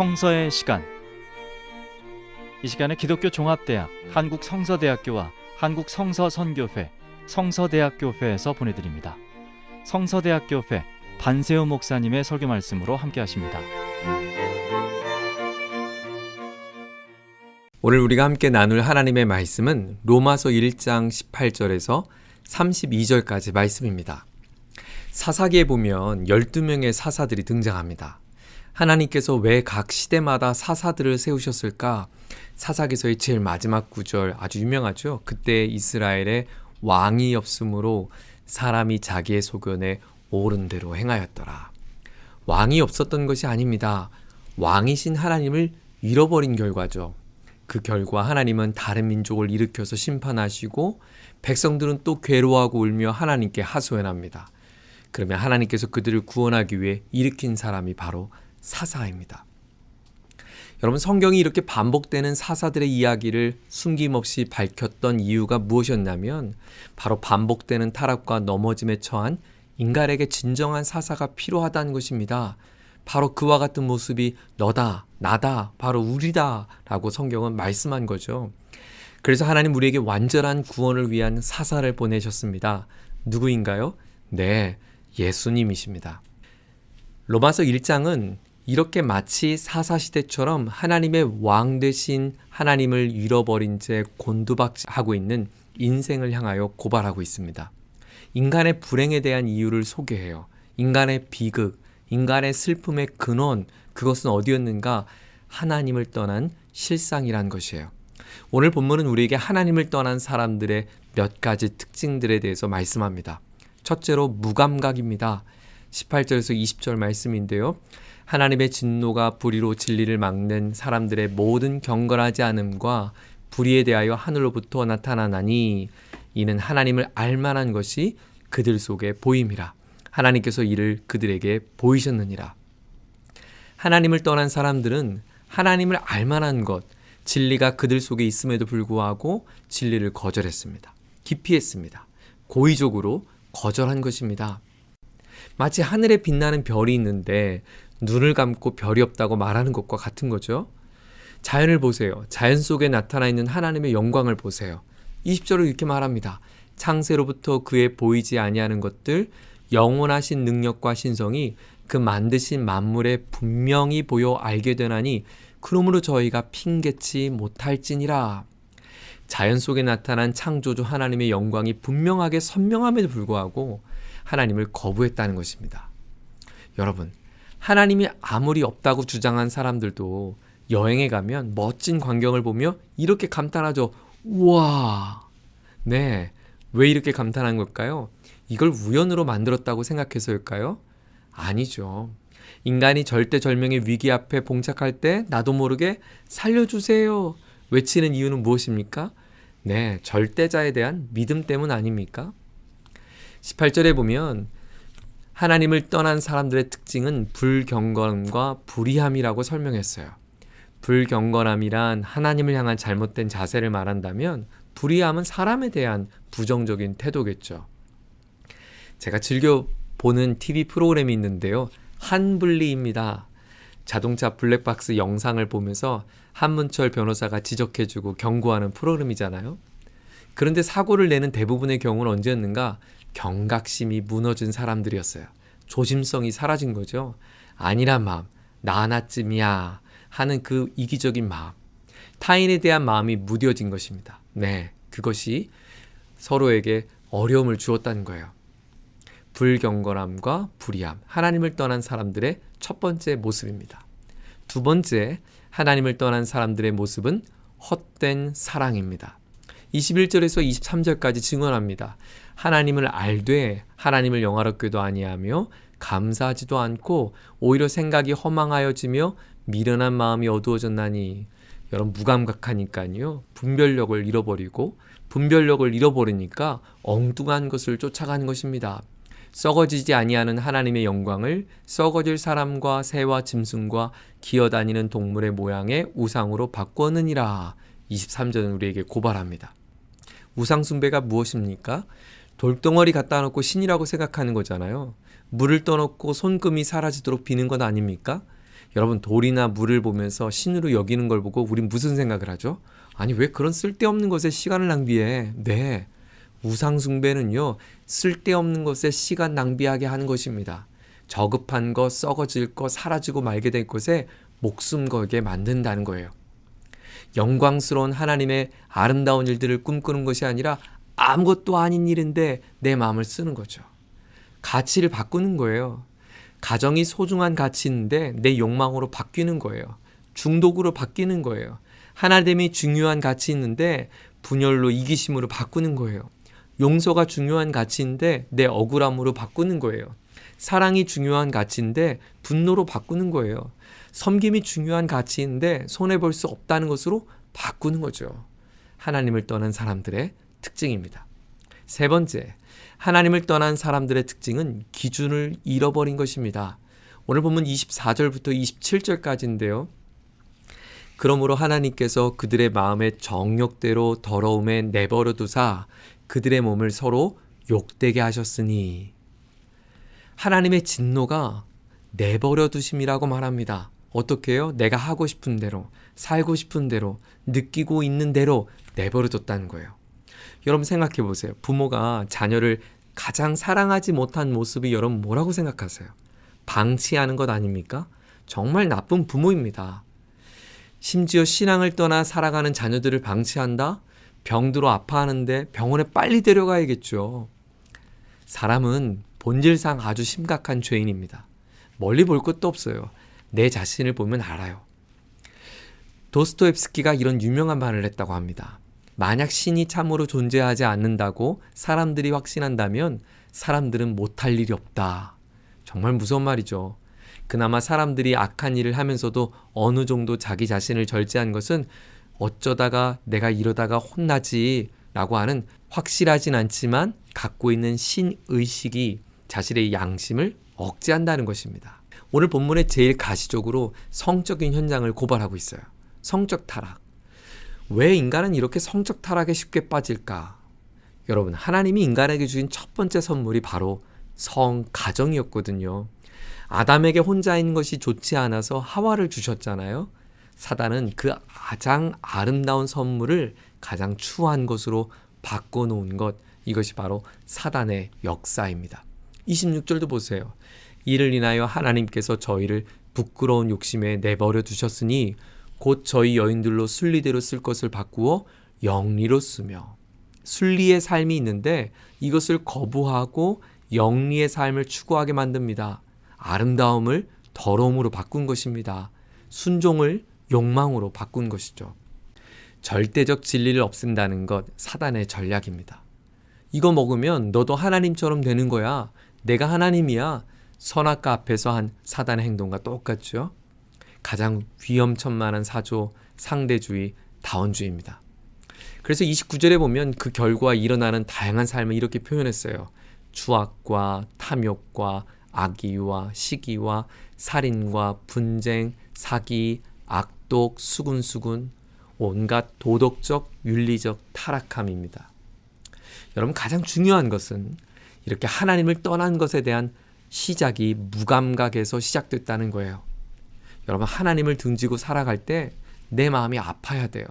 성서의 시간. 이 시간에 기독교 종합대학 한국성서대학교와 한국성서선교회 성서대학교회에서 보내드립니다. 성서대학교회 반세우 목사님의 설교 말씀으로 함께 하십니다. 오늘 우리가 함께 나눌 하나님의 말씀은 로마서 1장 18절에서 32절까지 말씀입니다. 사사기에 보면 12명의 사사들이 등장합니다. 하나님께서 왜 각 시대마다 사사들을 세우셨을까? 사사기서의 제일 마지막 구절 아주 유명하죠. 그때 이스라엘에 왕이 없으므로 사람이 자기의 소견에 옳은 대로 행하였더라. 왕이 없었던 것이 아닙니다. 왕이신 하나님을 잃어버린 결과죠. 그 결과 하나님은 다른 민족을 일으켜서 심판하시고 백성들은 또 괴로워하고 울며 하나님께 하소연합니다. 그러면 하나님께서 그들을 구원하기 위해 일으킨 사람이 바로 사사입니다. 여러분, 성경이 이렇게 반복되는 사사들의 이야기를 숨김없이 밝혔던 이유가 무엇이었냐면 바로 반복되는 타락과 넘어짐에 처한 인간에게 진정한 사사가 필요하다는 것입니다. 바로 그와 같은 모습이 너다, 나다, 바로 우리다 라고 성경은 말씀한 거죠. 그래서 하나님 우리에게 완전한 구원을 위한 사사를 보내셨습니다. 누구인가요? 네, 예수님이십니다. 로마서 1장은 이렇게 마치 사사시대처럼 하나님의 왕 되신 하나님을 잃어버린 채 곤두박질하고 있는 인생을 향하여 고발하고 있습니다. 인간의 불행에 대한 이유를 소개해요. 인간의 비극, 인간의 슬픔의 근원, 그것은 어디였는가? 하나님을 떠난 실상이란 것이에요. 오늘 본문은 우리에게 하나님을 떠난 사람들의 몇 가지 특징들에 대해서 말씀합니다. 첫째로 무감각입니다. 18절에서 20절 말씀인데요. 하나님의 진노가 불의로 진리를 막는 사람들의 모든 경건하지 않음과 불의에 대하여 하늘로부터 나타나나니 이는 하나님을 알만한 것이 그들 속에 보임이라. 하나님께서 이를 그들에게 보이셨느니라. 하나님을 떠난 사람들은 하나님을 알만한 것, 진리가 그들 속에 있음에도 불구하고 진리를 거절했습니다. 기피했습니다. 고의적으로 거절한 것입니다. 마치 하늘에 빛나는 별이 있는데 눈을 감고 별이 없다고 말하는 것과 같은 거죠. 자연을 보세요. 자연 속에 나타나 있는 하나님의 영광을 보세요. 20절을 이렇게 말합니다. 창세로부터 그의 보이지 아니하는 것들, 영원하신 능력과 신성이 그 만드신 만물에 분명히 보여 알게 되나니 그러므로 저희가 핑계치 못할지니라. 자연 속에 나타난 창조주 하나님의 영광이 분명하게 선명함에도 불구하고 하나님을 거부했다는 것입니다. 여러분, 하나님이 아무리 없다고 주장한 사람들도 여행에 가면 멋진 광경을 보며 이렇게 감탄하죠. 우와! 네, 왜 이렇게 감탄한 걸까요? 이걸 우연으로 만들었다고 생각해서일까요? 아니죠. 인간이 절대절명의 위기 앞에 봉착할 때 나도 모르게 살려주세요 외치는 이유는 무엇입니까? 네, 절대자에 대한 믿음 때문 아닙니까? 18절에 보면 하나님을 떠난 사람들의 특징은 불경건과 불의함이라고 설명했어요. 불경건함이란 하나님을 향한 잘못된 자세를 말한다면 불의함은 사람에 대한 부정적인 태도겠죠. 제가 즐겨 보는 TV 프로그램이 있는데요. 한블리입니다. 자동차 블랙박스 영상을 보면서 한문철 변호사가 지적해주고 경고하는 프로그램이잖아요. 그런데 사고를 내는 대부분의 경우는 언제였는가? 경각심이 무너진 사람들이었어요. 조심성이 사라진 거죠. 아니란 마음, 나 하나쯤이야 하는 그 이기적인 마음, 타인에 대한 마음이 무뎌진 것입니다. 네, 그것이 서로에게 어려움을 주었다는 거예요. 불경건함과 불의함, 하나님을 떠난 사람들의 첫 번째 모습입니다. 두 번째, 하나님을 떠난 사람들의 모습은 헛된 사랑입니다. 21절에서 23절까지 증언합니다. 하나님을 알되 하나님을 영화롭게도 아니하며 감사하지도 않고 오히려 생각이 허망하여지며 미련한 마음이 어두워졌나니. 여러분, 무감각하니까요. 분별력을 잃어버리고 분별력을 잃어버리니까 엉뚱한 것을 쫓아가는 것입니다. 썩어지지 아니하는 하나님의 영광을 썩어질 사람과 새와 짐승과 기어다니는 동물의 모양의 우상으로 바꾸었느니라. 23절은 우리에게 고발합니다. 우상 숭배가 무엇입니까? 돌덩어리 갖다 놓고 신이라고 생각하는 거잖아요. 물을 떠놓고 손금이 사라지도록 비는 것 아닙니까? 여러분, 돌이나 물을 보면서 신으로 여기는 걸 보고 우린 무슨 생각을 하죠? 아니, 왜 그런 쓸데없는 것에 시간을 낭비해? 네, 우상숭배는요, 쓸데없는 것에 시간 낭비하게 하는 것입니다. 저급한 것, 썩어질 것, 사라지고 말게 될 것에 목숨 걸게 만든다는 거예요. 영광스러운 하나님의 아름다운 일들을 꿈꾸는 것이 아니라 아무것도 아닌 일인데 내 마음을 쓰는 거죠. 가치를 바꾸는 거예요. 가정이 소중한 가치인데 내 욕망으로 바뀌는 거예요. 중독으로 바뀌는 거예요. 하나됨이 중요한 가치인데 분열로 이기심으로 바꾸는 거예요. 용서가 중요한 가치인데 내 억울함으로 바꾸는 거예요. 사랑이 중요한 가치인데 분노로 바꾸는 거예요. 섬김이 중요한 가치인데 손해볼 수 없다는 것으로 바꾸는 거죠. 하나님을 떠난 사람들의 특징입니다. 세 번째, 하나님을 떠난 사람들의 특징은 기준을 잃어버린 것입니다. 오늘 본문 24절부터 27절까지인데요. 그러므로 하나님께서 그들의 마음의 정욕대로 더러움에 내버려 두사 그들의 몸을 서로 욕되게 하셨으니, 하나님의 진노가 내버려 두심이라고 말합니다. 어떻게 해요? 내가 하고 싶은 대로, 살고 싶은 대로, 느끼고 있는 대로 내버려 뒀다는 거예요. 여러분 생각해 보세요. 부모가 자녀를 가장 사랑하지 못한 모습이 여러분 뭐라고 생각하세요? 방치하는 것 아닙니까? 정말 나쁜 부모입니다. 심지어 신앙을 떠나 살아가는 자녀들을 방치한다? 병들어 아파하는데 병원에 빨리 데려가야겠죠. 사람은 본질상 아주 심각한 죄인입니다. 멀리 볼 것도 없어요. 내 자신을 보면 알아요. 도스토옙스키가 이런 유명한 말을 했다고 합니다. 만약 신이 참으로 존재하지 않는다고 사람들이 확신한다면 사람들은 못할 일이 없다. 정말 무서운 말이죠. 그나마 사람들이 악한 일을 하면서도 어느 정도 자기 자신을 절제한 것은 어쩌다가 내가 이러다가 혼나지 라고 하는 확실하진 않지만 갖고 있는 신의식이 자신의 양심을 억제한다는 것입니다. 오늘 본문의 제일 가시적으로 성적인 현장을 고발하고 있어요. 성적 타락. 왜 인간은 이렇게 성적 타락에 쉽게 빠질까? 여러분, 하나님이 인간에게 주신 첫 번째 선물이 바로 성가정이었거든요. 아담에게 혼자 있는 것이 좋지 않아서 하와를 주셨잖아요. 사단은 그 가장 아름다운 선물을 가장 추한 것으로 바꿔놓은 것, 이것이 바로 사단의 역사입니다. 26절도 보세요. 이를 인하여 하나님께서 저희를 부끄러운 욕심에 내버려 두셨으니 곧 저희 여인들로 순리대로 쓸 것을 바꾸어 영리로 쓰며, 순리의 삶이 있는데 이것을 거부하고 영리의 삶을 추구하게 만듭니다. 아름다움을 더러움으로 바꾼 것입니다. 순종을 욕망으로 바꾼 것이죠. 절대적 진리를 없앤다는 것, 사단의 전략입니다. 이거 먹으면 너도 하나님처럼 되는 거야. 내가 하나님이야. 선악과 앞에서 한 사단의 행동과 똑같죠. 가장 위험천만한 사조, 상대주의, 다원주의입니다. 그래서 29절에 보면 그 결과 일어나는 다양한 삶을 이렇게 표현했어요. 추악과 탐욕과 악의와 시기와 살인과 분쟁, 사기, 악독, 수군수군, 온갖 도덕적, 윤리적 타락함입니다. 여러분, 가장 중요한 것은 이렇게 하나님을 떠난 것에 대한 시작이 무감각에서 시작됐다는 거예요. 여러분, 하나님을 등지고 살아갈 때 내 마음이 아파야 돼요.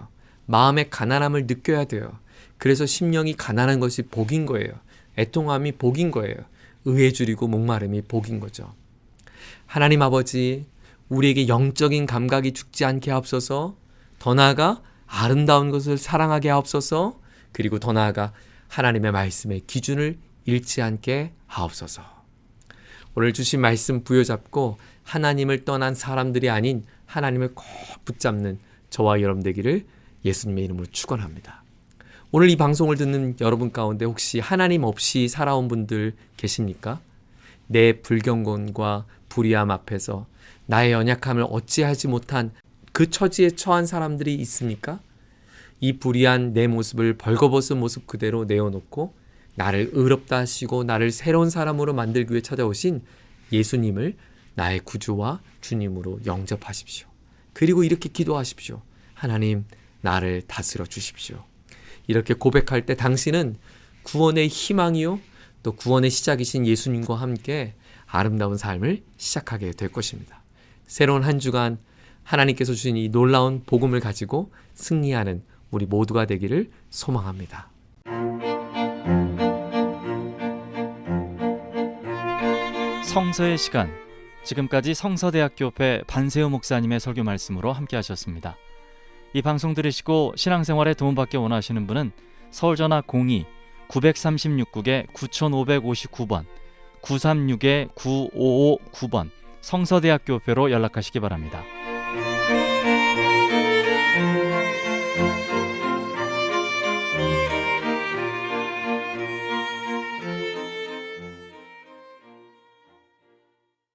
마음의 가난함을 느껴야 돼요. 그래서 심령이 가난한 것이 복인 거예요. 애통함이 복인 거예요. 의에 줄이고 목마름이 복인 거죠. 하나님 아버지, 우리에게 영적인 감각이 죽지 않게 하옵소서. 더 나아가 아름다운 것을 사랑하게 하옵소서. 그리고 더 나아가 하나님의 말씀의 기준을 잃지 않게 하옵소서. 오늘 주신 말씀 부여잡고 하나님을 떠난 사람들이 아닌 하나님을 꼭 붙잡는 저와 여러분 되기를 예수님의 이름으로 축원합니다. 오늘 이 방송을 듣는 여러분 가운데 혹시 하나님 없이 살아온 분들 계십니까? 내 불경건과 불의함 앞에서 나의 연약함을 어찌하지 못한 그 처지에 처한 사람들이 있습니까? 이 불의한 내 모습을 벌거벗은 모습 그대로 내어놓고 나를 의롭다 하시고 나를 새로운 사람으로 만들기 위해 찾아오신 예수님을 나의 구주와 주님으로 영접하십시오. 그리고 이렇게 기도하십시오. 하나님, 나를 다스려 주십시오. 이렇게 고백할 때 당신은 구원의 희망이요, 또 구원의 시작이신 예수님과 함께 아름다운 삶을 시작하게 될 것입니다. 새로운 한 주간 하나님께서 주신 이 놀라운 복음을 가지고 승리하는 우리 모두가 되기를 소망합니다. 성서의 시간, 지금까지 성서대학교회 반세우 목사님의 설교 말씀으로 함께 하셨습니다. 이 방송 들으시고 신앙생활에 도움받기 원하시는 분은 서울전화 02-936국에 9559번 936-9559번 성서대학교회로 연락하시기 바랍니다.